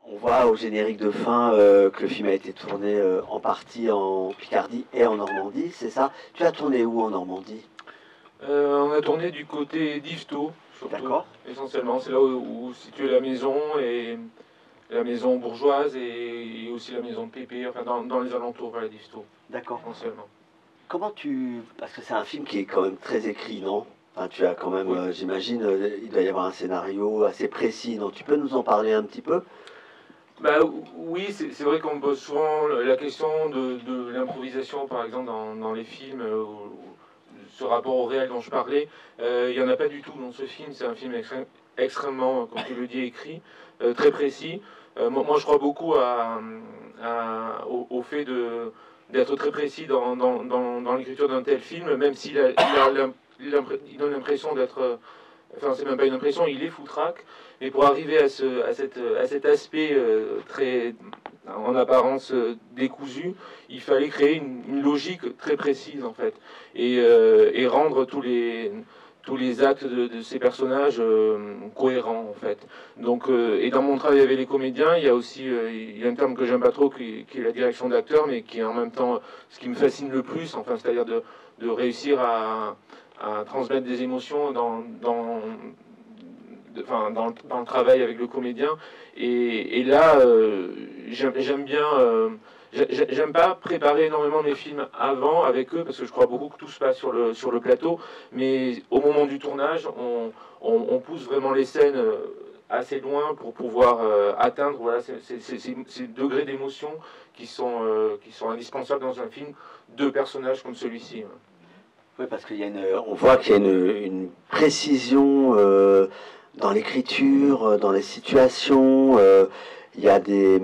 On voit au générique de fin que le film a été tourné en partie en Picardie et en Normandie, c'est ça? Tu as tourné où en Normandie? On a tourné du côté d'Yvetot, surtout, D'accord. essentiellement. C'est là où se situait la maison, et la maison bourgeoise, et aussi la maison de Pépé, enfin dans les alentours, voilà, d'Yvetot, D'accord. essentiellement. Comment tu... Parce que c'est un film qui est quand même très écrit, non? Enfin, tu as quand même, Oui. j'imagine, il doit y avoir un scénario assez précis, non? Tu peux nous en parler un petit peu? Bah, oui, c'est vrai qu'on pose souvent la question de l'improvisation, par exemple, dans les films, ce rapport au réel dont je parlais. Il n'y en a pas du tout dans ce film. C'est un film extrêmement, comme tu le dis, écrit, très précis. Moi, je crois beaucoup au fait d'être très précis dans l'écriture d'un tel film, même s'il il donne l'impression d'être... Enfin, c'est même pas une impression, il est foutraque. Mais pour arriver à cet aspect très, en apparence décousu, il fallait créer une logique très précise, en fait. Et rendre tous les actes de ces personnages cohérents, en fait. Donc, et dans mon travail avec les comédiens, il y a aussi il y a un terme que j'aime pas trop, qui est la direction d'acteur, mais qui est en même temps ce qui me fascine le plus, enfin, c'est-à-dire de réussir à transmettre des émotions enfin, dans le travail avec le comédien. Et là, j'aime bien. J'aime pas préparer énormément mes films avant avec eux, parce que je crois beaucoup que tout se passe sur le plateau, mais au moment du tournage, on pousse vraiment les scènes assez loin pour pouvoir atteindre, voilà, ces degrés d'émotion qui sont indispensables dans un film de personnages comme celui-ci. Oui, parce qu'il y a on voit qu'il y a une précision dans l'écriture, dans les situations. Il y a des,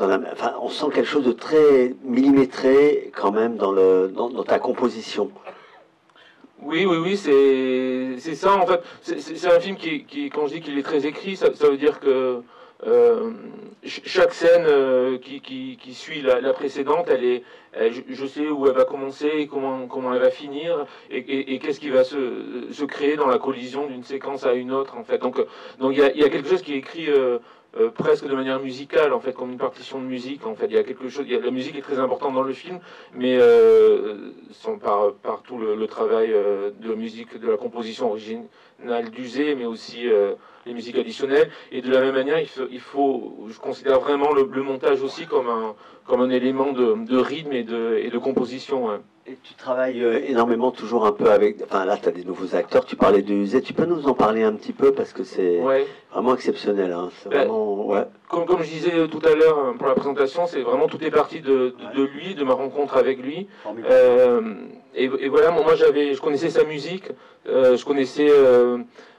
enfin, on sent quelque chose de très millimétré quand même dans ta composition. Oui, c'est ça en fait. C'est un film quand je dis qu'il est très écrit, ça veut dire que chaque scène qui suit la précédente, je sais où elle va commencer, et comment elle va finir, et qu'est-ce qui va se créer dans la collision d'une séquence à une autre en fait. Donc il y a quelque chose qui est écrit presque de manière musicale, en fait, comme une partition de musique. En fait, il y a quelque chose. La musique est très importante dans le film, mais par tout le travail de la musique, de la composition originale d'Uzé, mais aussi les musiques additionnelles. Et de la même manière, je considère vraiment le montage aussi comme un élément de rythme et de composition. Hein. Et tu travailles énormément toujours un peu avec... Enfin là, tu as des nouveaux acteurs, tu parlais de Uzet, tu peux nous en parler un petit peu parce que c'est Ouais. vraiment exceptionnel. Hein. C'est Ben, vraiment... Ouais. comme je disais tout à l'heure pour la présentation, c'est vraiment tout est parti de lui, de ma rencontre avec lui. Et voilà, moi je connaissais sa musique, je connaissais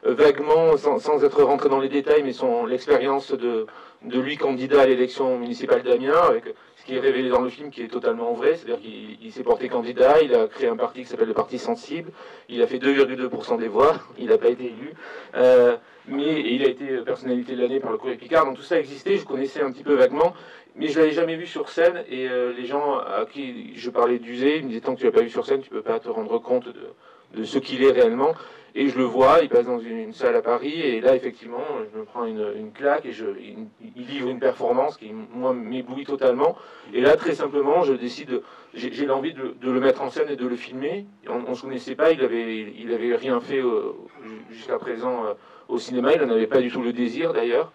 vaguement, sans être rentré dans les détails, mais l'expérience de lui candidat à l'élection municipale d'Amiens, avec ce qui est révélé dans le film qui est totalement vrai, c'est-à-dire qu'il s'est porté candidat, il a créé un parti qui s'appelle le Parti Sensible, il a fait 2,2% des voix, il n'a pas été élu. Mais il a été personnalité de l'année par le Courrier Picard, donc tout ça existait, je connaissais un petit peu vaguement, mais je l'avais jamais vu sur scène, et les gens à qui je parlais d'Uzé, ils me disaient tant que tu l'as pas vu sur scène, tu peux pas te rendre compte de ce qu'il est réellement, et je le vois, il passe dans une salle à Paris, et là effectivement, je me prends une claque, et il livre une performance qui, moi, m'éblouit totalement, et là très simplement, j'ai l'envie de le mettre en scène et de le filmer, on ne se connaissait pas, il avait rien fait jusqu'à présent au cinéma, il n'en avait pas du tout le désir d'ailleurs.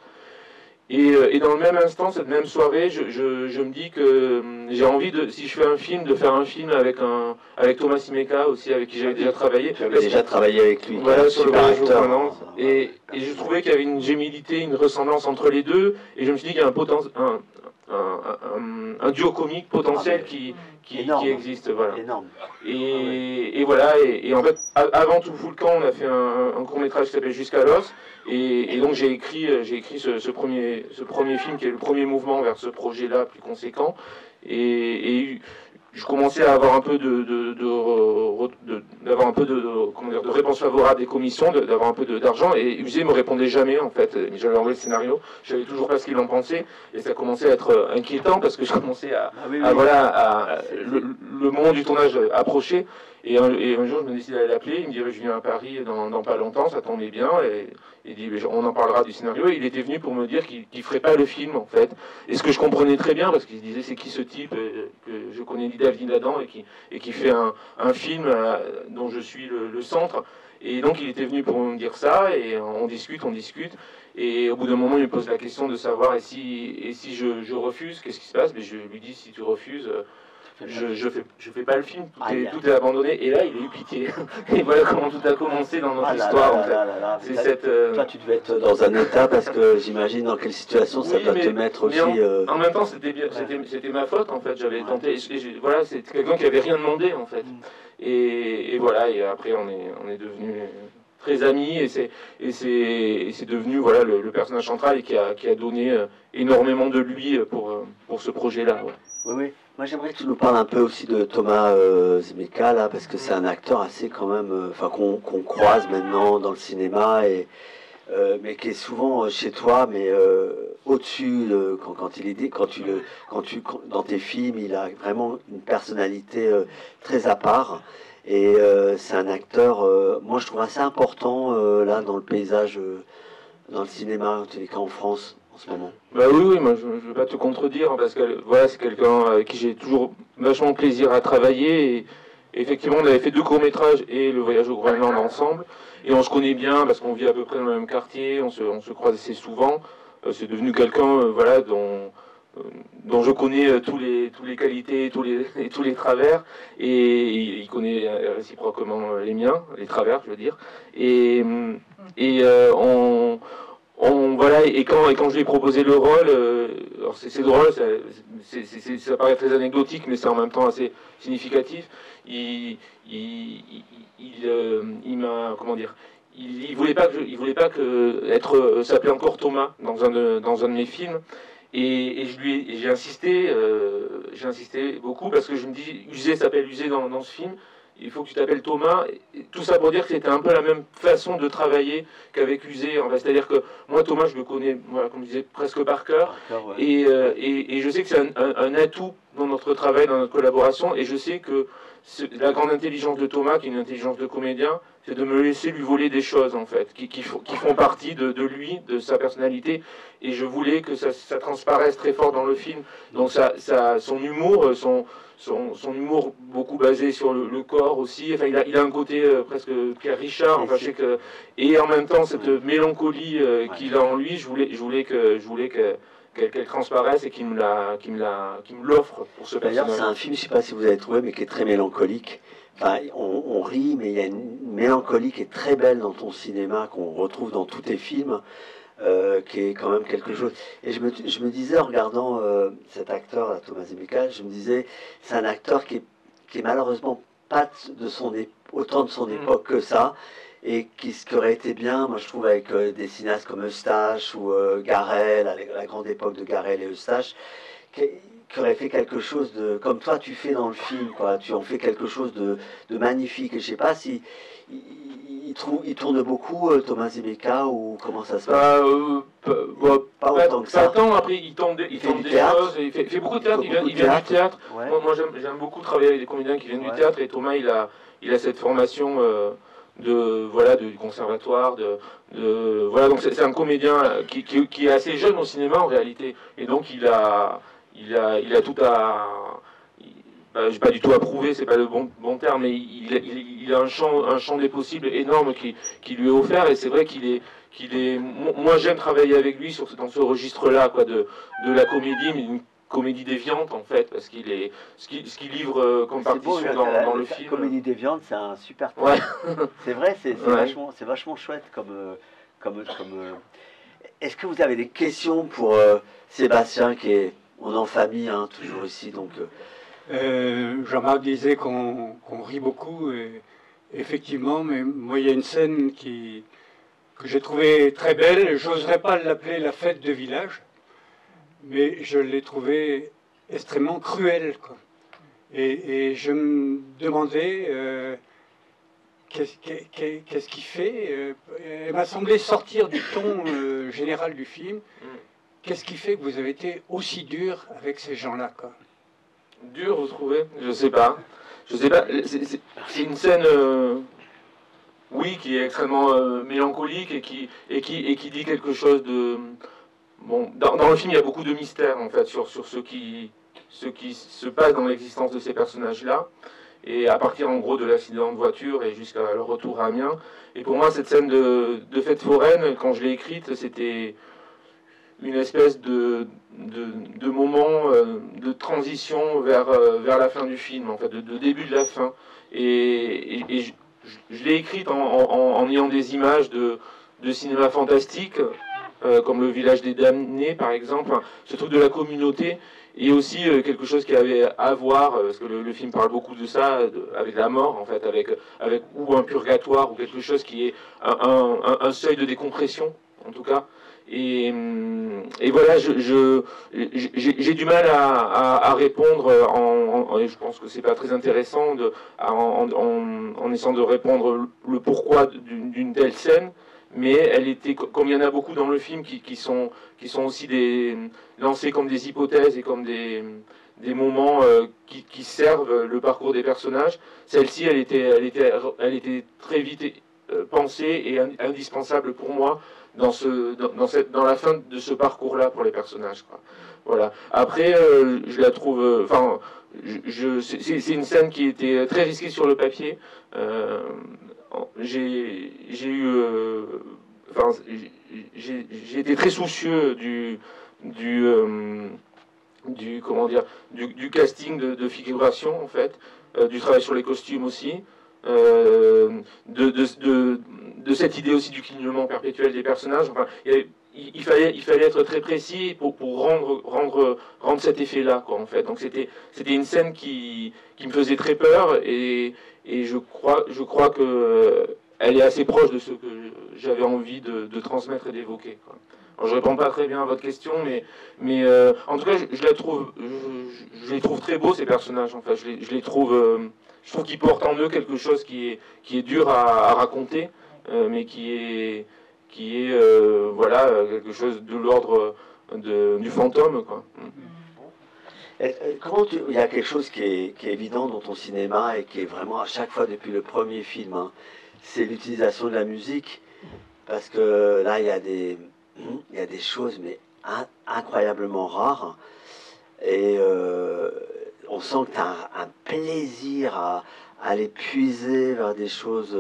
Et dans le même instant, cette même soirée, je me dis que j'ai envie, si je fais un film, de faire un film avec Thomas Simeka aussi, avec qui j'avais déjà travaillé. Tu avais déjà travaillé avec lui. Voilà, sur le voyage au Groenland. Hein, et je trouvais qu'il y avait une gémilité, une ressemblance entre les deux, et je me suis dit qu'il y a un duo comique potentiel qui existe. Voilà. Énorme. Et voilà, et en fait, avant tout Vulcan, on a fait un court-métrage qui s'appelle Jusqu'à l'os, et donc j'ai écrit ce premier film qui est le premier mouvement vers ce projet-là plus conséquent, et je commençais à avoir un peu d'avoir un peu comment dire, de réponse favorable des commissions, d'avoir un peu d'argent, et Usé me répondait jamais en fait. J'avais envoyé le scénario, je savais toujours pas ce qu'il en pensait, et ça commençait à être inquiétant parce que je commençais le moment du tournage approchait, et un jour je me décidais à l'appeler, il me dit je viens à Paris dans pas longtemps, ça tombait bien, et il dit on en parlera du scénario, et il était venu pour me dire qu'il ferait pas le film en fait, et ce que je comprenais très bien parce qu'il se disait c'est qui ce type que je connais David là-dedans et qui fait un film dont je suis le centre. Et donc il était venu pour me dire ça, et on discute, et au bout d'un moment il me pose la question de savoir et si je refuse, qu'est-ce qui se passe. Mais je lui dis si tu refuses, je fais pas le film, tout est abandonné. Et là il a eu pitié. Et voilà comment tout a commencé dans notre histoire en fait. Toi tu devais être dans un état parce que j'imagine dans quelle situation ça doit te mettre aussi. En même temps c'était ma faute en fait, j'avais tenté, voilà, c'est quelqu'un qui avait rien demandé en fait. Et voilà, et après on est devenus très amis, et c'est devenu voilà, le personnage central et qui a donné énormément de lui pour ce projet-là. Ouais. Oui. Moi j'aimerais que tu nous parles un peu aussi de Thomas Zemeka là, parce que c'est un acteur assez quand même, enfin qu'on croise maintenant dans le cinéma, mais qui est souvent chez toi, mais au-dessus dans tes films, il a vraiment une personnalité très à part. Et c'est un acteur, moi je trouve assez important là dans le paysage, dans le cinéma, en tous les cas en France en ce moment. Bah oui, moi je ne vais pas te contredire, parce que voilà, c'est quelqu'un avec qui j'ai toujours vachement plaisir à travailler. Et effectivement, on avait fait 2 courts-métrages et Le Voyage au Groenland ensemble. Et on se connaît bien parce qu'on vit à peu près dans le même quartier, on se croise assez souvent. C'est devenu quelqu'un voilà, dont je connais tous les qualités, tous les travers, et il connaît réciproquement les miens, les travers, je veux dire. Et voilà, et quand je lui ai proposé le rôle, alors c'est drôle, ça paraît très anecdotique, mais c'est en même temps assez significatif. Il m'a, comment dire, il voulait pas que s'appeler encore Thomas dans un de mes films. Et j'ai insisté beaucoup parce que je me dis, Usé s'appelle Usé dans ce film, il faut que tu t'appelles Thomas. Et tout ça pour dire que c'était un peu la même façon de travailler qu'avec Usé. C'est-à-dire que moi, Thomas, je le connais, voilà, comme je disais, presque par cœur. Ouais. Et je sais que c'est un atout dans notre travail, dans notre collaboration. Et je sais que la grande intelligence de Thomas, qui est une intelligence de comédien, c'est de me laisser lui voler des choses, en fait, qui font partie de lui, de sa personnalité. Et je voulais que ça transparaisse très fort dans le film. Donc son humour, son humour beaucoup basé sur le corps aussi. Enfin, il a un côté presque Pierre Richard. Enfin, je sais que, et en même temps, cette mélancolie qu'il a en lui, je voulais qu'elle transparaisse et qu'il me l'offre pour ce personnage. D'ailleurs, c'est un film, je ne sais pas si vous avez trouvé, mais qui est très mélancolique. Enfin, on rit, mais il y a une mélancolie qui est très belle dans ton cinéma, qu'on retrouve dans tous tes films, qui est quand même quelque chose. Et je me disais, en regardant cet acteur, là, Thomas Zemeka, je me disais, c'est un acteur qui est malheureusement pas autant de son époque que ça, et ce qui aurait été bien, moi je trouve, avec des cinéastes comme Eustache ou Garel, la grande époque de Garel et Eustache, qui aurait fait quelque chose de comme toi tu fais dans le film, quoi. Tu en fais quelque chose de magnifique. Et je sais pas si il tourne beaucoup Thomas Zemeka, ou comment ça se passe. Pas autant que ça. Tant, après il tente des choses, il fait beaucoup de théâtre. Il vient du théâtre. Ouais. Moi j'aime beaucoup travailler avec des comédiens qui viennent du théâtre, et Thomas il a cette formation du conservatoire, voilà, donc c'est un comédien qui est assez jeune au cinéma en réalité, et donc il a tout à, j'ai pas du tout approuvé, c'est pas le bon terme, mais il a un champ des possibles énorme qui lui est offert, et c'est vrai moi j'aime travailler avec lui dans ce registre-là, quoi, de la comédie, mais une comédie déviante en fait, parce qu'il est ce qu'il livre comme partition dans le film. Comédie déviante, c'est un super terme. Ouais. C'est vrai, c'est vachement chouette comme. Est-ce que vous avez des questions pour Sébastien, on est en famille, hein, toujours ici, donc. Jean-Marc disait qu'on rit beaucoup, et effectivement, mais moi il y a une scène que j'ai trouvée très belle. J'oserais pas l'appeler la fête de village, mais je l'ai trouvée extrêmement cruelle, quoi. Et je me demandais qu'est-ce qu'il fait. Elle m'a semblé sortir du ton général du film. Qu'est-ce qui fait que vous avez été aussi dur avec ces gens-là, quoi? Dur, vous trouvez? Je sais pas. Je sais pas. C'est une scène, oui, qui est extrêmement mélancolique et qui dit quelque chose de. Bon, dans le film, il y a beaucoup de mystères en fait sur ce qui se passe dans l'existence de ces personnages-là. Et à partir en gros de l'accident de voiture et jusqu'à leur retour à Amiens. Et pour moi, cette scène de fête foraine, quand je l'ai écrite, c'était une espèce de moment de transition vers la fin du film, en fait, de début de la fin. Et je l'ai écrite en ayant des images de cinéma fantastique, comme Le Village des Damnés, par exemple, ce truc de la communauté, et aussi quelque chose qui avait à voir, parce que le film parle beaucoup de ça, avec la mort, en fait, avec ou un purgatoire, ou quelque chose qui est un seuil de décompression, en tout cas. Et voilà, j'ai du mal à répondre, et je pense que c'est pas très intéressant, en essayant de répondre le pourquoi d'une telle scène. Mais elle était, comme il y en a beaucoup dans le film, qui sont aussi lancés comme des hypothèses et comme des moments qui servent le parcours des personnages. Celle-ci, elle était très vite pensée et indispensable pour moi dans la fin de ce parcours-là pour les personnages, quoi. Voilà. Après, je la trouve, enfin, c'est une scène qui était très risquée sur le papier. J'ai été très soucieux comment dire, du casting de figuration, en fait, du travail sur les costumes aussi, de cette idée aussi du clignement perpétuel des personnages. Enfin, il fallait être très précis pour rendre cet effet-là, quoi, en fait. Donc c'était une scène qui me faisait très peur, et je crois que elle est assez proche de ce que j'avais envie de transmettre et d'évoquer, quoi. Alors, je réponds pas très bien à votre question, mais en tout cas, je les trouve très beaux, ces personnages. En fait, je trouve qu'ils portent en eux quelque chose qui est dur à raconter, mais qui est voilà, quelque chose de l'ordre du fantôme, quoi. Il y a quelque chose qui est évident dans ton cinéma et qui est vraiment à chaque fois depuis le premier film, hein, c'est l'utilisation de la musique, parce que là il y a des choses mais incroyablement rares, et on sent que tu as un plaisir à aller puiser vers des choses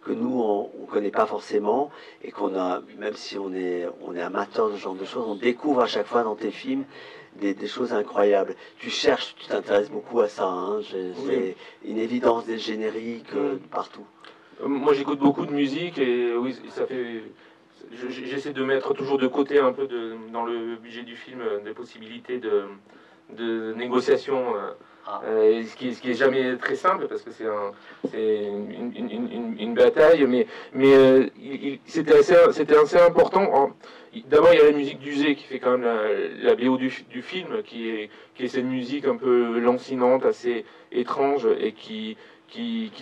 que nous on connaît pas forcément, et qu'on a, même si on est amateur de ce genre de choses, on découvre à chaque fois dans tes films des choses incroyables. Tu t'intéresses beaucoup à ça, hein, c'est une évidence des génériques partout. Moi j'écoute beaucoup de musique, et oui, ça fait. J'essaie de mettre toujours de côté un peu dans le budget du film des possibilités de négociation, ce qui est jamais très simple, parce que c'est une bataille, mais c'était assez important. D'abord, il y a la musique d'Uzé qui fait quand même la BO du film, qui est cette musique un peu lancinante, assez étrange, et qui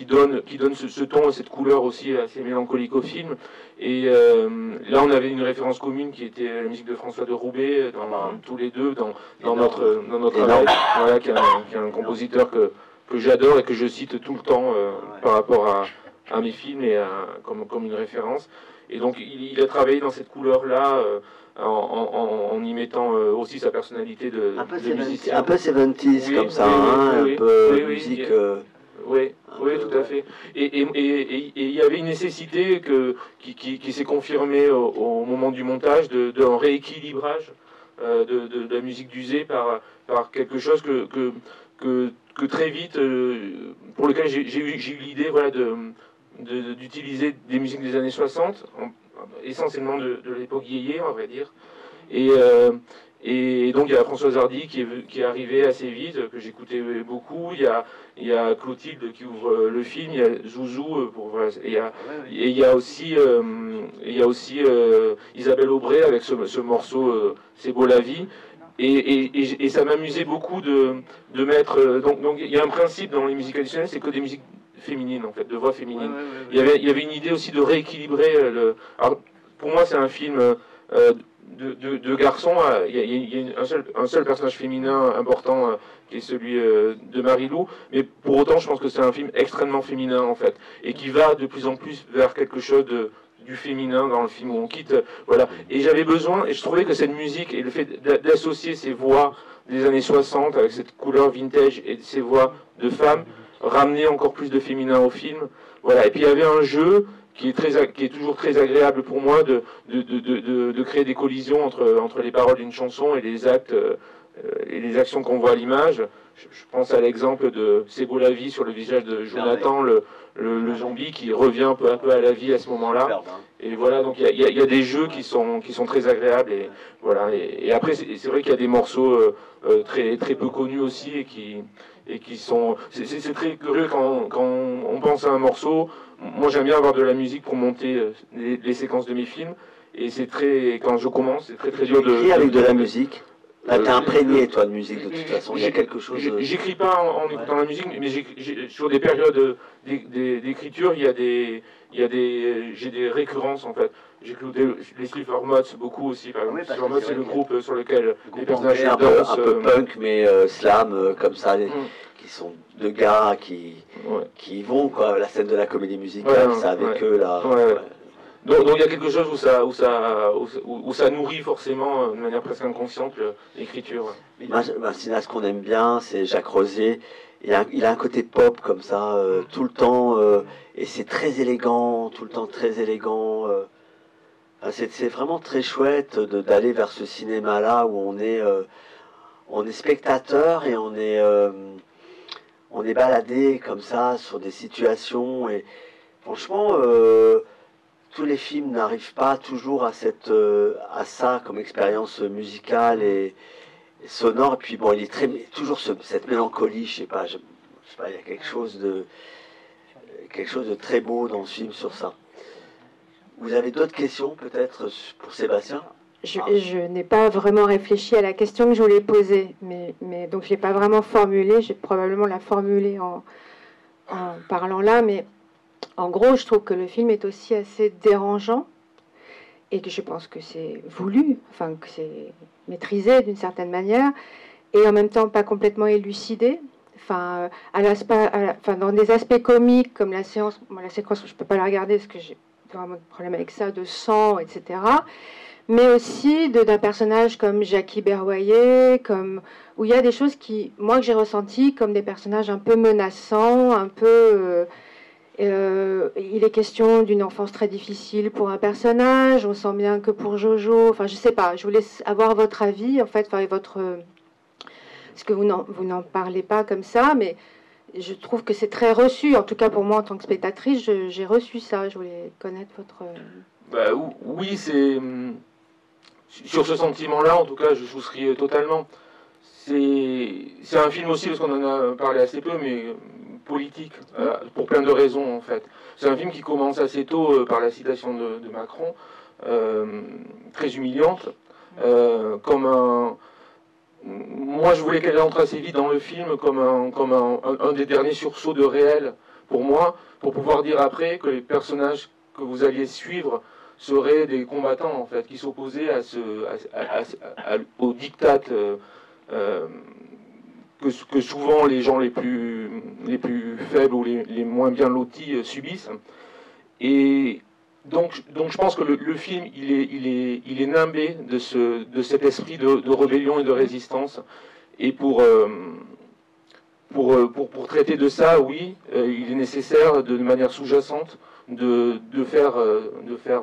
donne ce ton et cette couleur aussi assez mélancolique au film. Et là, on avait une référence commune qui était la musique de François de Roubaix, tous les deux, dans notre travail. Voilà, qui est un compositeur que j'adore et que je cite tout le temps par rapport à mes films, et comme une référence. Et donc il a travaillé dans cette couleur-là, en y mettant aussi sa personnalité de musicien. Un peu 70s, oui, comme ça, oui, un peu musique... Oui, tout à fait. Et il y avait une nécessité qui s'est confirmée au moment du montage d'un rééquilibrage de la musique d'Uzé par quelque chose que très vite, pour lequel j'ai eu l'idée, voilà, d'utiliser des musiques des années 60, essentiellement de l'époque Yéyé, on va dire. Et donc il y a Françoise Hardy qui est arrivée assez vite, que j'écoutais beaucoup. Il y a Clotilde qui ouvre le film, il y a Zouzou, et il y a aussi Isabelle Aubray avec ce morceau C'est beau la vie. Et ça m'amusait beaucoup de mettre... Donc il y a un principe dans les musiques additionnelles, c'est que des musiques féminines, en fait, de voix féminines. Il y avait une idée aussi de rééquilibrer Alors, pour moi, c'est un film de garçons. Il y a un seul personnage féminin important, qui est celui de Marie-Lou. Mais pour autant, je pense que c'est un film extrêmement féminin, en fait. Et qui va de plus en plus vers quelque chose du féminin dans le film où on quitte, voilà. Et j'avais besoin, et je trouvais que cette musique et le fait d'associer ces voix des années 60 avec cette couleur vintage et ces voix de femmes ramenait encore plus de féminin au film, voilà. Et puis il y avait un jeu qui est toujours très agréable pour moi de créer des collisions entre les paroles d'une chanson et les actes et les actions qu'on voit à l'image. Je pense à l'exemple de C'est beau la vie sur le visage de Jonathan, le zombie qui revient peu à peu à la vie à ce moment-là. Et voilà, donc il y a des jeux qui sont très agréables. Et voilà. Et après, c'est vrai qu'il y a des morceaux très peu connus aussi et qui sont. C'est très curieux quand on pense à un morceau. Moi, j'aime bien avoir de la musique pour monter les séquences de mes films. Et c'est très, quand je commence, c'est très dur de. Écris avec de la musique. Là, t'es imprégné, toi, de musique, de toute façon. Il y a quelque chose. J'écris pas en écoutant la musique, mais sur des périodes d'écriture, j'ai des récurrences, en fait. J'écoute les Sliphermods beaucoup aussi, par exemple. Sliphermods, c'est le groupe sur lequel les personnages dansent. Un peu punk, mais slam, comme ça, qui sont deux gars qui vont, quoi. La scène de la comédie musicale, c'est avec eux, là. Donc il y a quelque chose où ça nourrit forcément, de manière presque inconsciente, l'écriture. Un cinéaste qu'on aime bien, c'est Jacques Rosier. Il a un côté pop comme ça, tout le temps, et c'est très élégant, tout le temps très élégant. C'est vraiment très chouette d'aller vers ce cinéma-là où on est spectateur et on est baladé comme ça sur des situations. Et franchement, tous les films n'arrivent pas toujours à ça comme expérience musicale et sonore. Et puis bon, il est toujours cette mélancolie, je sais pas, il y a quelque chose de très beau dans ce film sur ça. Vous avez d'autres questions peut-être pour Sébastien? Je n'ai pas vraiment réfléchi à la question que je voulais poser, mais donc je l'ai pas vraiment formulée. Je vais probablement la formuler en parlant là, mais en gros, je trouve que le film est aussi assez dérangeant et que je pense que c'est voulu, enfin que c'est maîtrisé d'une certaine manière, et en même temps pas complètement élucidé. Enfin, dans des aspects comiques comme la séquence, je peux pas la regarder parce que j'ai vraiment de problème avec ça, de sang, etc. Mais aussi d'un personnage comme Jackie Berroyer, où il y a des choses que j'ai ressenties comme des personnages un peu menaçants, un peu... il est question d'une enfance très difficile pour un personnage, on sent bien que pour Jojo, enfin je sais pas, je voulais avoir votre avis, en fait, enfin parce que vous n'en parlez pas comme ça, mais je trouve que c'est très reçu, en tout cas pour moi en tant que spectatrice, j'ai reçu ça, je voulais connaître votre... Oui, c'est... Sur ce sentiment-là, en tout cas, je souscris totalement. C'est un film aussi, parce qu'on en a parlé assez peu, mais politique, pour plein de raisons, en fait. C'est un film qui commence assez tôt par la citation de Macron, très humiliante, comme un... Moi, je voulais qu'elle entre assez vite dans le film comme un des derniers sursauts de réel, pour moi, pour pouvoir dire après que les personnages que vous alliez suivre seraient des combattants, en fait, qui s'opposaient au diktat que souvent les gens les plus faibles ou les moins bien lotis subissent. Et donc je pense que le film, il est nimbé de cet esprit de rébellion et de résistance. Et pour traiter de ça, oui, il est nécessaire de manière sous-jacente de faire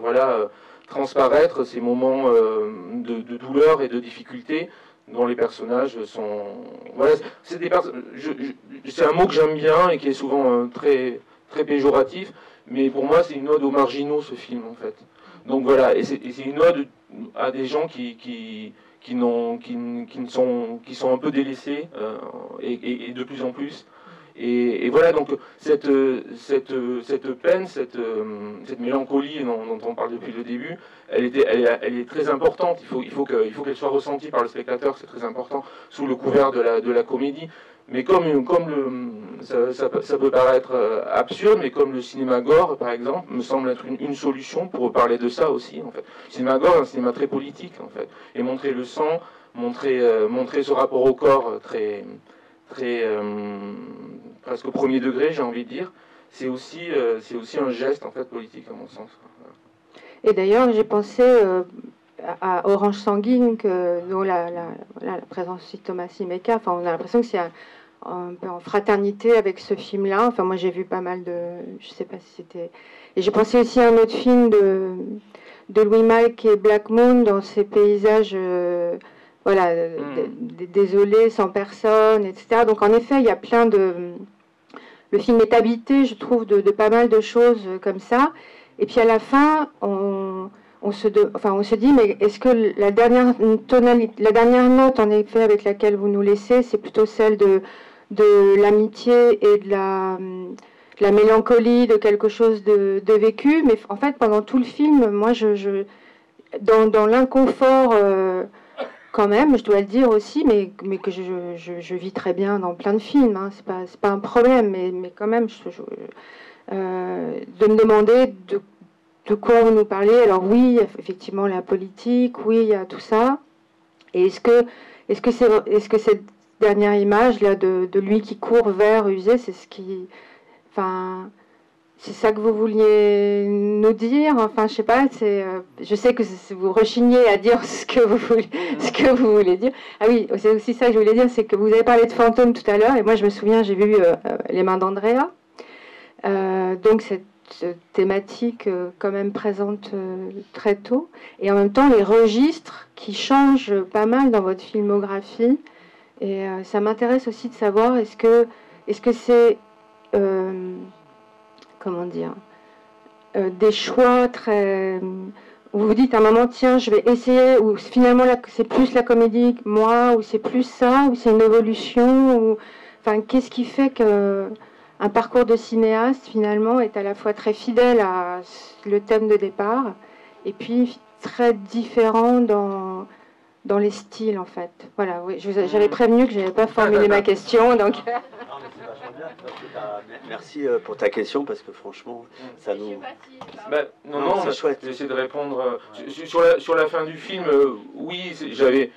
voilà, transparaître ces moments de douleur et de difficulté dont les personnages sont... Voilà, c'est un mot que j'aime bien et qui est souvent très, très péjoratif, mais pour moi c'est une ode aux marginaux, ce film, en fait. Donc voilà, et c'est une ode à des gens qui sont un peu délaissés, et de plus en plus, Et voilà, donc cette peine, cette mélancolie dont on parle depuis le début, elle est très importante. Il faut qu'elle soit ressentie par le spectateur, c'est très important, sous le couvert de la comédie. Mais ça peut paraître absurde, mais comme le cinéma gore, par exemple, me semble être une solution pour parler de ça aussi, en fait. Le cinéma gore est un cinéma très politique, en fait. Et montrer le sang, montrer ce rapport au corps très presque au premier degré, j'ai envie de dire, c'est aussi un geste, en fait, politique, à mon sens. Et d'ailleurs, j'ai pensé à Orange Sanguine, dont la présence aussi de Thomas Simeka, enfin, on a l'impression que c'est un peu en fraternité avec ce film-là. Enfin, moi, j'ai vu pas mal de... Je sais pas si c'était... Et j'ai pensé aussi à un autre film de Louis Malle, qui est Black Moon, dans ces paysages... voilà, désolés, sans personne, etc. Donc, en effet, il y a plein de... Le film est habité, je trouve, de pas mal de choses comme ça. Et puis, à la fin, on se dit, mais est-ce que la dernière note, en effet, avec laquelle vous nous laissez, c'est plutôt celle de l'amitié et de la mélancolie, de quelque chose de vécu. Mais en fait, pendant tout le film, moi, dans l'inconfort, quand même, je dois le dire aussi, mais que je vis très bien dans plein de films, hein, c'est pas un problème, mais quand même, de me demander de quoi vous nous parlez. Alors oui, effectivement, la politique, oui, il y a tout ça. Et est-ce que cette dernière image là de lui qui court vers Uzé, c'est ce qui, enfin, c'est ça que vous vouliez nous dire? Enfin, je sais pas. Je sais que vous rechignez à dire ce que vous voulez dire. Ah oui, c'est aussi ça que je voulais dire, c'est que vous avez parlé de fantômes tout à l'heure, et moi je me souviens, j'ai vu Les Mains d'Andrea. Donc cette thématique quand même présente très tôt, et en même temps les registres qui changent pas mal dans votre filmographie, et ça m'intéresse aussi de savoir est-ce que c'est comment dire, des choix très... Où vous dites à un moment, tiens, je vais essayer, ou finalement c'est plus la comédie que moi, ou c'est plus ça, ou c'est une évolution, ou... Enfin, qu'est-ce qui fait que un parcours de cinéaste, finalement, est à la fois très fidèle à le thème de départ, et puis très différent dans les styles, en fait. Voilà, oui, j'avais prévenu que je n'avais pas formulé ma question, donc... Merci pour ta question, parce que franchement, ça nous... non, c'est chouette. J'essaie de répondre. Sur la fin du film, oui, j'avais...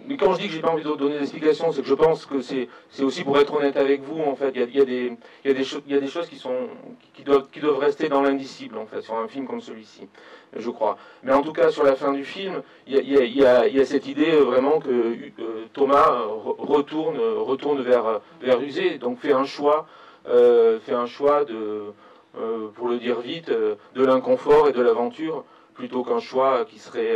Mais quand je dis que j'ai pas envie de donner des explications, c'est que je pense que c'est aussi pour être honnête avec vous, en fait. Il y a des choses qui doivent rester dans l'indicible, en fait, sur un film comme celui-ci, je crois. Mais en tout cas, sur la fin du film, il y a cette idée vraiment que Thomas retourne vers Uzé, donc fait un choix de, pour le dire vite, de l'inconfort et de l'aventure, plutôt qu'un choix qui serait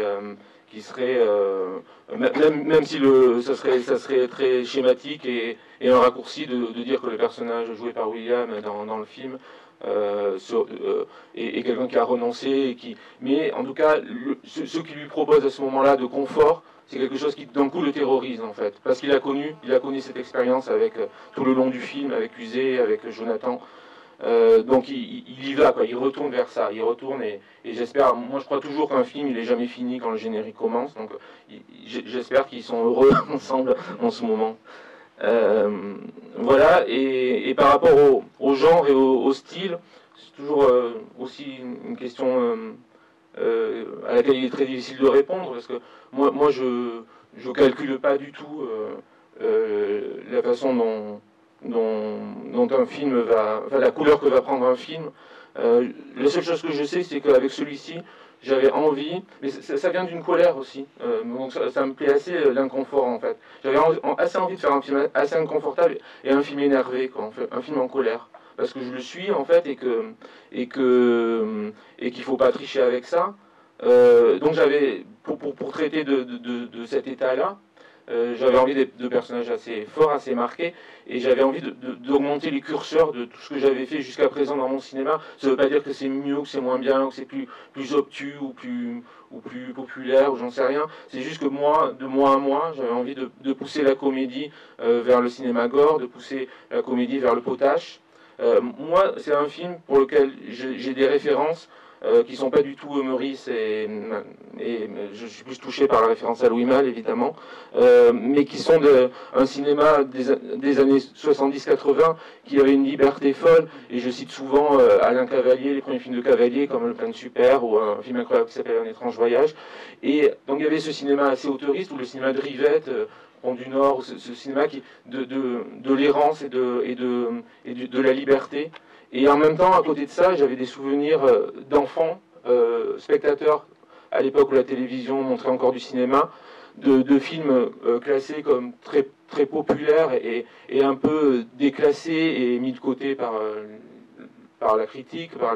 même si ça serait très schématique et un raccourci de dire que le personnage joué par William dans le film est quelqu'un qui a renoncé, mais en tout cas ce qu'il lui propose à ce moment-là de confort, c'est quelque chose qui d'un coup le terrorise, en fait, parce qu'il a connu cette expérience avec tout le long du film, avec Uzé, avec Jonathan. Donc il y va, quoi. Il retourne vers ça, il retourne, et j'espère, moi je crois toujours qu'un film il est jamais fini quand le générique commence, donc j'espère qu'ils sont heureux ensemble en ce moment. Voilà, et par rapport au genre et au style, c'est toujours aussi une question à laquelle il est très difficile de répondre, parce que moi je calcule pas du tout la façon dont un film enfin la couleur que va prendre un film. La seule chose que je sais, c'est qu'avec celui-ci, j'avais envie, mais ça vient d'une colère aussi, donc ça me plaît assez l'inconfort, en fait. J'avais assez envie de faire un film assez inconfortable et un film énervé, quoi, en fait, un film en colère, parce que je le suis, en fait, et qu'il faut pas tricher avec ça. Donc j'avais, pour traiter de cet état-là, j'avais envie de personnages assez forts, assez marqués, et j'avais envie d'augmenter les curseurs de tout ce que j'avais fait jusqu'à présent dans mon cinéma. Ça ne veut pas dire que c'est mieux, que c'est moins bien, que c'est plus obtus ou plus populaire, ou j'en sais rien. C'est juste que moi, de mois à mois, j'avais envie de pousser la comédie vers le cinéma gore, de pousser la comédie vers le potache. Moi, c'est un film pour lequel j'ai des références qui sont pas du tout Meurice, et je suis plus touché par la référence à Louis Malle, évidemment, mais qui sont un cinéma des années 70-80 qui avait une liberté folle, et je cite souvent Alain Cavalier, les premiers films de Cavalier, comme Le Plein de Super, ou un film incroyable qui s'appelle Un étrange voyage, et donc il y avait ce cinéma assez autoriste, ou le cinéma de Rivette, Pont du Nord, ce cinéma de l'errance et de la liberté. Et en même temps, à côté de ça, j'avais des souvenirs d'enfants, spectateurs, à l'époque où la télévision montrait encore du cinéma, de films classés comme très, très populaires et un peu déclassés et mis de côté par la critique, par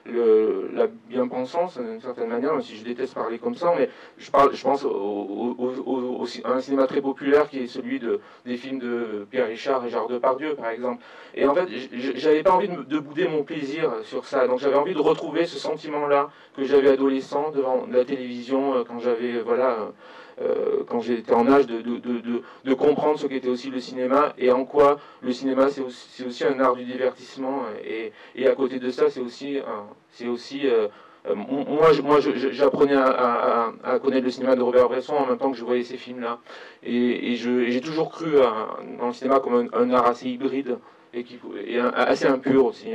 la bien-pensance, d'une certaine manière, même si je déteste parler comme ça, mais je pense à un cinéma très populaire qui est celui des films de Pierre Richard et Gérard Depardieu, par exemple. Et en fait, j'avais pas envie de bouder mon plaisir sur ça, donc j'avais envie de retrouver ce sentiment-là que j'avais adolescent devant la télévision, quand j'avais, voilà... quand j'étais en âge de comprendre ce qu'était aussi le cinéma, et en quoi le cinéma c'est aussi un art du divertissement, et à côté de ça c'est aussi moi j'apprenais à connaître le cinéma de Robert Bresson en même temps que je voyais ces films-là, et j'ai toujours cru dans le cinéma comme un art assez hybride et assez impur aussi.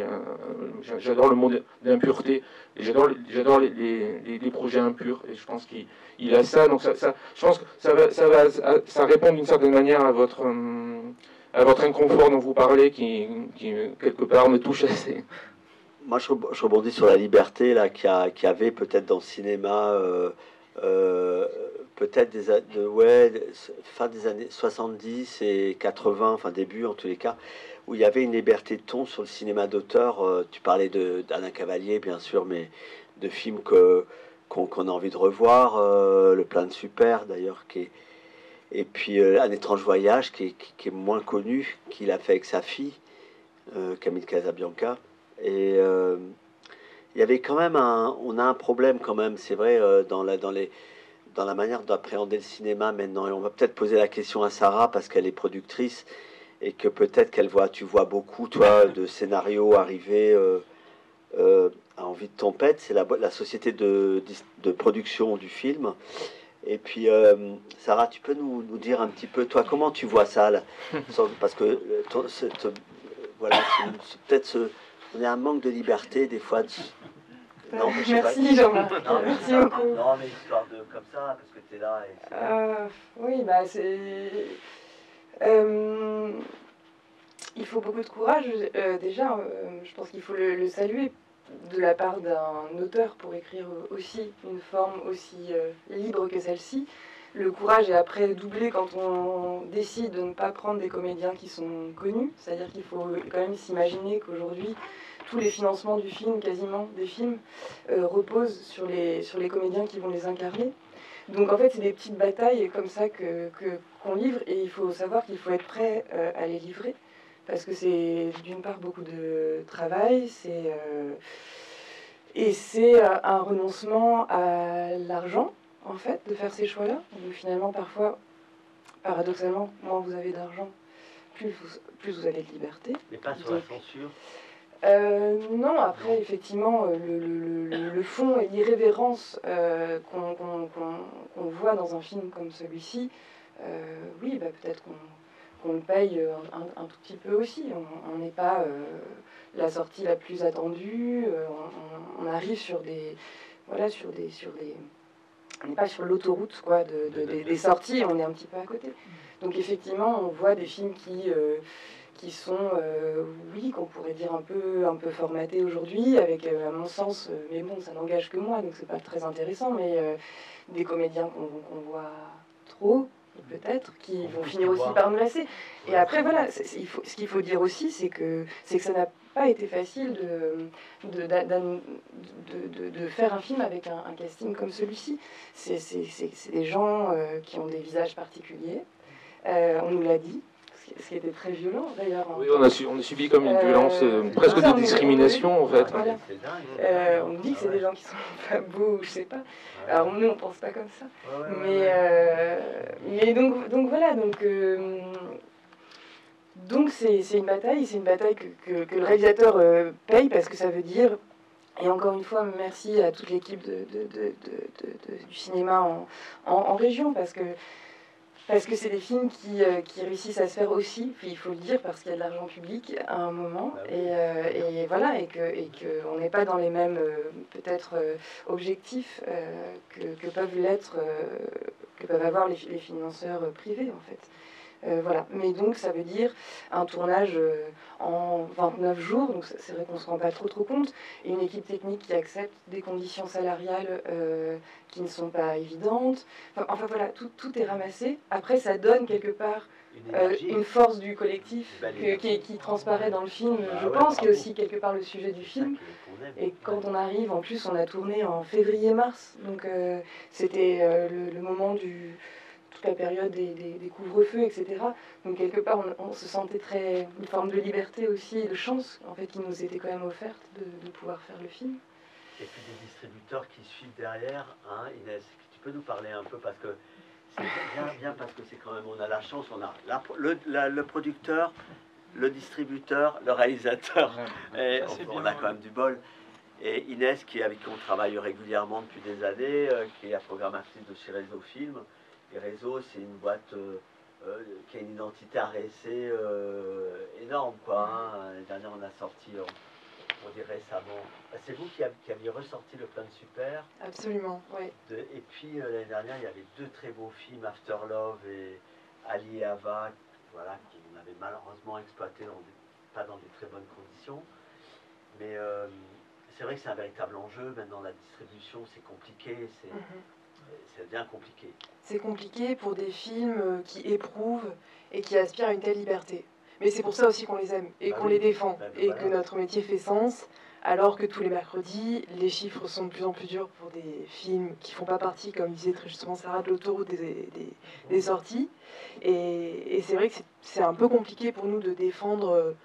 J'adore le mot d'impureté, et j'adore les projets impurs, et je pense qu'il a ça. Donc je pense que ça répond d'une certaine manière à votre inconfort dont vous parlez, qui quelque part me touche assez. Moi, je rebondis sur la liberté là qu'il y avait peut-être dans le cinéma, peut-être fin des années 70 et 80, enfin début en tous les cas, où il y avait une liberté de ton sur le cinéma d'auteur. Tu parlais d'Alain Cavalier, bien sûr, mais de films qu'on a envie de revoir, Le Plein de Super, d'ailleurs, et puis Un étrange voyage, qui est moins connu, qu'il a fait avec sa fille, Camille Casabianca. Et il y avait quand même on a un problème quand même, c'est vrai, dans la manière d'appréhender le cinéma maintenant. Et on va peut-être poser la question à Sarah, parce qu'elle est productrice, et que peut-être tu vois beaucoup, toi, de scénarios arriver à Envie de Tempête. C'est la société de production du film. Et puis, Sarah, tu peux nous dire un petit peu, toi, comment tu vois ça là, parce que voilà, c'est peut-être on a un manque de liberté des fois. Non, merci Jean-Marc. Merci beaucoup. Non, mais histoire comme ça, parce que tu es là. Oui, bah c'est... il faut beaucoup de courage. Déjà, je pense qu'il faut le saluer de la part d'un auteur pour écrire aussi une forme aussi libre que celle-ci. Le courage est après doublé quand on décide de ne pas prendre des comédiens qui sont connus. C'est-à-dire qu'il faut quand même s'imaginer qu'aujourd'hui, tous les financements du film, quasiment des films, reposent sur les comédiens qui vont les incarner. Donc en fait, c'est des petites batailles comme ça qu'on livre, et il faut savoir qu'il faut être prêt à les livrer, parce que c'est d'une part beaucoup de travail, et c'est un renoncement à l'argent, en fait, de faire ces choix-là. Donc finalement, parfois, paradoxalement, moins vous avez d'argent, plus vous avez de liberté. Mais pas sur la censure. Non, après, effectivement, le fond et l'irrévérence qu'on voit dans un film comme celui-ci, oui, bah, peut-être qu'on le paye un tout petit peu aussi. On n'est pas la sortie la plus attendue, on arrive sur des... Voilà, on n'est pas sur l'autoroute quoi, des sorties, on est un petit peu à côté. Donc effectivement, on voit des films qui sont, oui, qu'on pourrait dire un peu formatés aujourd'hui, avec, à mon sens, mais bon, ça n'engage que moi, donc c'est pas très intéressant, mais des comédiens qu'on voit trop, peut-être, qui vont finir aussi par nous lasser. Et après, voilà, ce qu'il faut dire aussi, c'est que ça n'a pas été facile de faire un film avec un casting comme celui-ci. C'est des gens qui ont des visages particuliers. On nous l'a dit, ce qui était très violent d'ailleurs. Oui, on a subi comme une violence presque de discrimination en fait. Voilà. On nous dit que c'est des gens qui sont pas beaux, je sais pas. Alors nous on pense pas comme ça. Mais donc voilà, donc c'est une bataille que le réalisateur paye parce que ça veut dire. Et encore une fois, merci à toute l'équipe du cinéma en région parce que c'est des films qui réussissent à se faire aussi, puis il faut le dire, parce qu'il y a de l'argent public à un moment, et voilà, et qu'on n'est pas dans les mêmes, peut-être, objectifs que peuvent l'être, que peuvent avoir les financeurs privés, en fait. Voilà. Mais donc, ça veut dire un tournage en 29 jours, donc c'est vrai qu'on ne se rend pas trop compte, et une équipe technique qui accepte des conditions salariales qui ne sont pas évidentes. Enfin voilà, tout est ramassé. Après, ça donne quelque part une force du collectif qui transparaît dans le film. Je pense qu'il y a aussi quelque part le sujet du film. Et quand on arrive, en plus, on a tourné en février-mars, donc c'était le moment toute la période des couvre-feux, etc. Donc quelque part, on se sentait une forme de liberté aussi, de chance, en fait, qui nous était quand même offerte de pouvoir faire le film. Et puis des distributeurs qui suivent derrière, hein, Inès, tu peux nous parler un peu, parce que c'est bien parce que c'est quand même, on a la chance, on a le producteur, le distributeur, le réalisateur, et on a quand même du bol. Et Inès, avec qui on travaille régulièrement depuis des années, qui est la programmatrice de chez Réseau Film. Et Réseau, c'est une boîte qui a une identité RSC énorme, quoi. Hein. L'année dernière, on a sorti, on dit récemment, c'est vous qui aviez ressorti Le Plein de Super. Absolument, oui. Et puis l'année dernière, il y avait 2 très beaux films, After Love et Ali et Ava, voilà, qu'on avait malheureusement exploité pas dans des très bonnes conditions. Mais c'est vrai que c'est un véritable enjeu. Maintenant, la distribution, c'est compliqué, c'est bien compliqué. C'est compliqué pour des films qui éprouvent et qui aspirent à une telle liberté. Mais c'est pour ça aussi qu'on les aime et qu'on les défend et que notre métier fait sens. Alors que tous les mercredis, les chiffres sont de plus en plus durs pour des films qui font pas partie, comme disait très justement Sarah, de l'autoroute des sorties. Et c'est vrai que c'est un peu compliqué pour nous de défendre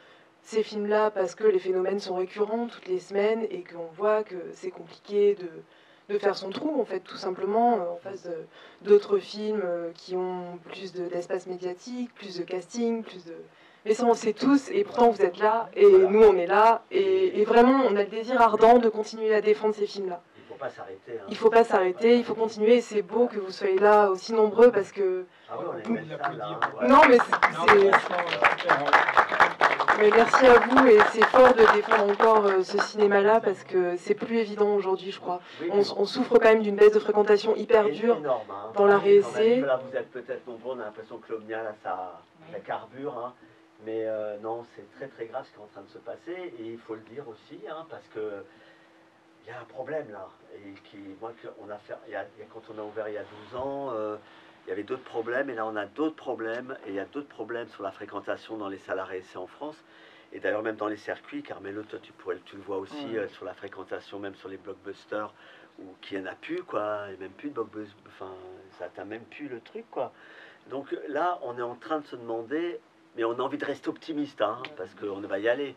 ces films-là parce que les phénomènes sont récurrents toutes les semaines et qu'on voit que c'est compliqué de faire son trou, en fait, tout simplement, en face d'autres films qui ont plus d'espace médiatique, plus de casting, plus de... Mais ça, on le sait tous, et pourtant vous êtes là, et voilà. Nous on est là, et vraiment on a le désir ardent de continuer à défendre ces films-là. Il ne faut pas s'arrêter. Hein. Il ne faut pas s'arrêter, il faut continuer, et c'est beau que vous soyez là aussi nombreux, parce que... Ah oui, on est une belle salle, là. Ouais. Non, mais mais merci à vous, et c'est fort de défendre encore ce cinéma-là, parce que c'est plus évident aujourd'hui, je crois. Oui, on souffre quand même d'une baisse de fréquentation hyper dure énorme, hein. Dans la RSC. Là, vous êtes peut-être nombreux, on a l'impression que l'Omnia, là, ça carbure, hein. Mais non, c'est très très grave ce qui est en train de se passer, et il faut le dire aussi, hein, parce que il y a un problème là, et quand on a ouvert il y a 12 ans, il y avait d'autres problèmes, et là on a d'autres problèmes, et il y a d'autres problèmes sur la fréquentation dans les salles RSC en France, et d'ailleurs même dans les circuits. Carmelo, toi tu le vois aussi, sur la fréquentation, même sur les blockbusters, où qu'il n'y en a plus, quoi, et même plus de blockbusters, enfin ça atteint même plus le truc, quoi. Donc là on est en train de se demander, mais on a envie de rester optimiste, hein, parce qu'on va y aller.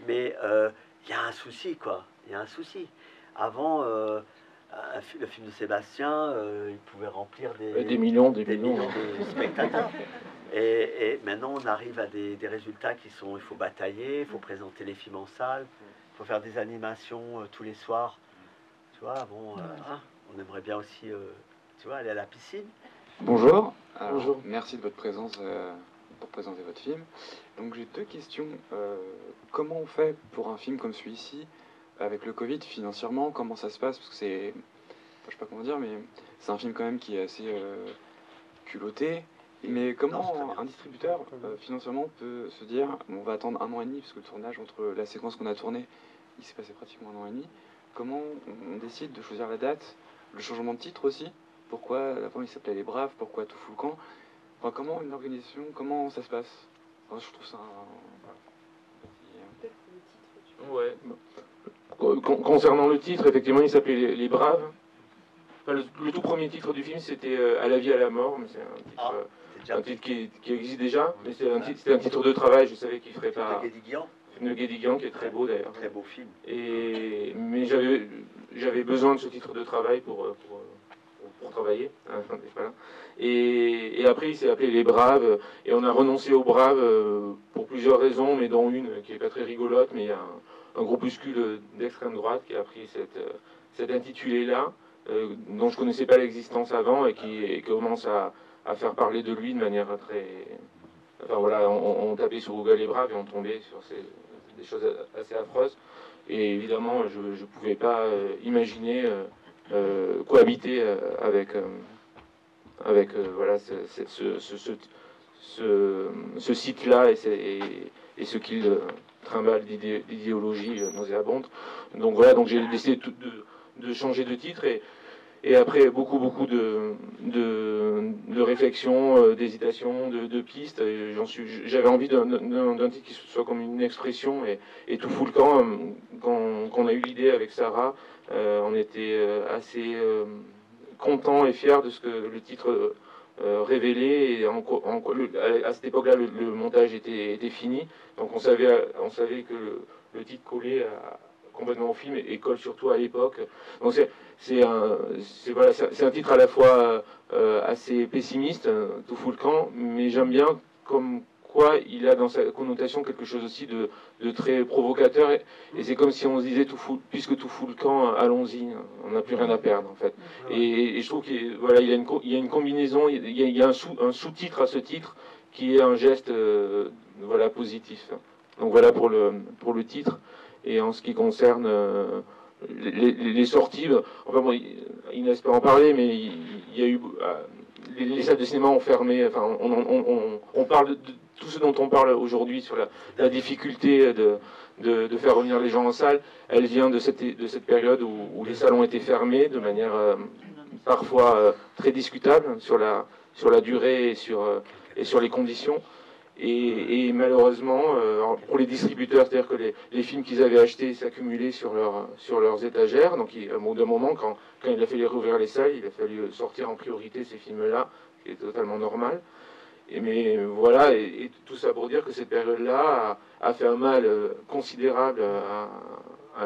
Mais il y a un souci, quoi. Il y a un souci. Avant, le film de Sébastien, il pouvait remplir des millions de spectateurs. Et maintenant, on arrive à des résultats qui sont... Il faut batailler, il faut présenter les films en salle, il faut faire des animations tous les soirs. Tu vois, bon, on aimerait bien aussi, tu vois, aller à la piscine. Bonjour. Alors, bonjour. Merci de votre présence pour présenter votre film. Donc j'ai 2 questions. Comment on fait pour un film comme celui-ci, avec le Covid, financièrement, comment ça se passe? Parce que c'est, je sais pas comment dire, mais c'est un film quand même qui est assez culotté. Mais comment un distributeur financièrement peut se dire, on va attendre 1 an et demi, parce que le tournage, entre la séquence qu'on a tournée, il s'est passé pratiquement 1 an et demi. Comment on décide de choisir la date, le changement de titre aussi? Pourquoi avant il s'appelait Les Braves, pourquoi Tout fout le camp? Enfin, comment une organisation, comment ça se passe? Enfin, je trouve ça... Ouais. Concernant le titre, effectivement, il s'appelait Les Braves. Enfin, le tout premier titre du film, c'était À la vie, à la mort, mais c'est un titre qui existe déjà, mais c'était un titre de travail, je savais qu'il ferait pas... Le Guédiguian, qui est très beau d'ailleurs. Très beau film. Mais j'avais besoin de ce titre de travail pour travailler. Enfin, voilà. Et après, il s'est appelé Les Braves, et on a renoncé aux Braves pour plusieurs raisons, mais dont une qui n'est pas très rigolote, mais il y a un groupuscule d'extrême droite qui a pris cet intitulé-là, dont je ne connaissais pas l'existence avant, et qui commence à faire parler de lui de manière très... Enfin voilà, on tapait sur Google Les Braves et on tombait sur des choses assez affreuses. Et évidemment, je ne pouvais pas imaginer cohabiter avec voilà, ce site-là et ce qu'il trimballe d'idéologie nauséabonde. Donc voilà, donc j'ai décidé de changer de titre et après beaucoup de réflexions, d'hésitations, de pistes, j'avais envie d'un titre qui soit comme une expression et tout fout le camp. Quand on a eu l'idée avec Sarah, on était assez content et fier de ce que le titre révélait. Et à cette époque-là, le montage était fini, donc on savait que le titre collait complètement au film et colle surtout à l'époque. Donc c'est un titre à la fois assez pessimiste, tout fout le camp, mais j'aime bien comme quoi il a dans sa connotation quelque chose aussi de très provocateur, et c'est comme si on se disait puisque tout fout le camp, allons-y, on n'a plus rien à perdre en fait. Et je trouve qu'il voilà, il y a une combinaison, il y a un sous-titre à ce titre qui est un geste voilà, positif. Donc voilà pour le titre. Et en ce qui concerne les sorties, enfin bon, Inès peut en parler, mais il y a eu les salles de cinéma ont fermé. Enfin, on parle de tout ce dont on parle aujourd'hui sur la difficulté de faire revenir les gens en salle. Elle vient de cette période où les salles ont été fermées de manière parfois très discutable sur la durée et sur les conditions. Et malheureusement, pour les distributeurs, c'est-à-dire que les films qu'ils avaient achetés s'accumulaient sur leurs étagères. Donc, au bout d'un moment, quand il a fallu rouvrir les salles, il a fallu sortir en priorité ces films-là, ce qui est totalement normal. Mais voilà, et tout ça pour dire que cette période-là a fait un mal considérable à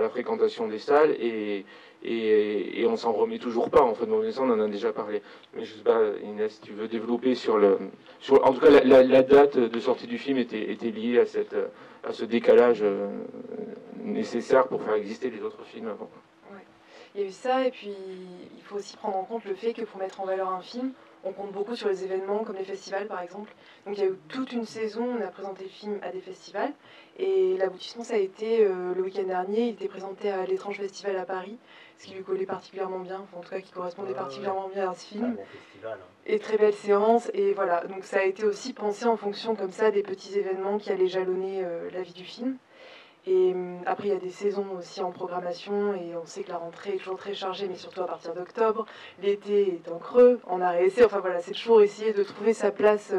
la fréquentation des salles et on s'en remet toujours pas. En fait, on en a déjà parlé. Mais je sais pas, Inès, si tu veux développer en tout cas, la date de sortie du film était liée à ce décalage nécessaire pour faire exister les autres films avant. Ouais. Il y a eu ça, et puis il faut aussi prendre en compte le fait que pour mettre en valeur un film, on compte beaucoup sur les événements comme les festivals par exemple. Donc il y a eu toute une saison, on a présenté le film à des festivals, et l'aboutissement ça a été le week-end dernier, il était présenté à l'Étrange Festival à Paris, ce qui lui collait particulièrement bien, enfin, en tout cas qui correspondait particulièrement bien à ce film. Bon festival, hein. Et très belle séance, et voilà, donc ça a été aussi pensé en fonction comme ça des petits événements qui allaient jalonner la vie du film. Et après, il y a des saisons aussi en programmation, et on sait que la rentrée est toujours très chargée, mais surtout à partir d'octobre. L'été est en creux, en arrêt-essai. Enfin voilà, c'est toujours essayer de trouver sa place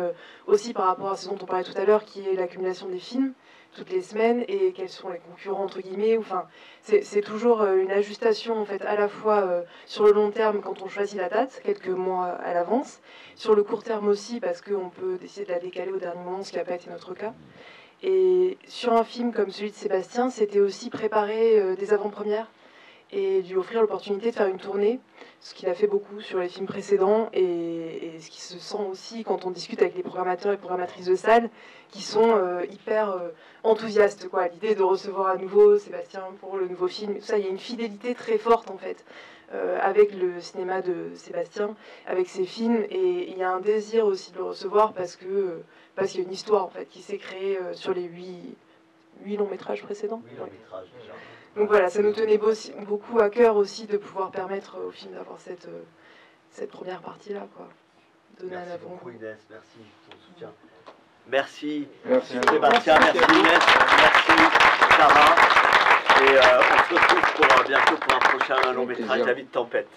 aussi par rapport à ce dont on parlait tout à l'heure, qui est l'accumulation des films toutes les semaines, et quels sont les concurrents, entre guillemets. Enfin, c'est toujours une ajustation, en fait, à la fois sur le long terme, quand on choisit la date, quelques mois à l'avance, sur le court terme aussi, parce qu'on peut décider de la décaler au dernier moment, ce qui n'a pas été notre cas. Et sur un film comme celui de Sébastien, c'était aussi préparer des avant-premières et lui offrir l'opportunité de faire une tournée, ce qu'il a fait beaucoup sur les films précédents, et ce qui se sent aussi quand on discute avec les programmateurs et programmatrices de salles qui sont hyper enthousiastes à l'idée de recevoir à nouveau Sébastien pour le nouveau film. Et tout ça, il y a une fidélité très forte en fait avec le cinéma de Sébastien, avec ses films, et il y a un désir aussi de le recevoir parce qu'il y a une histoire en fait qui s'est créée sur les 8 longs métrages précédents. 8 longs métrages déjà. Donc voilà, ça nous tenait beaucoup à cœur aussi de pouvoir permettre au film d'avoir cette première partie-là, quoi. Merci beaucoup Inès, merci pour ton soutien. Merci, Merci Sébastien, merci Inès, merci Sarah. Et on se retrouve bientôt pour un prochain long métrage, La vie de tempête.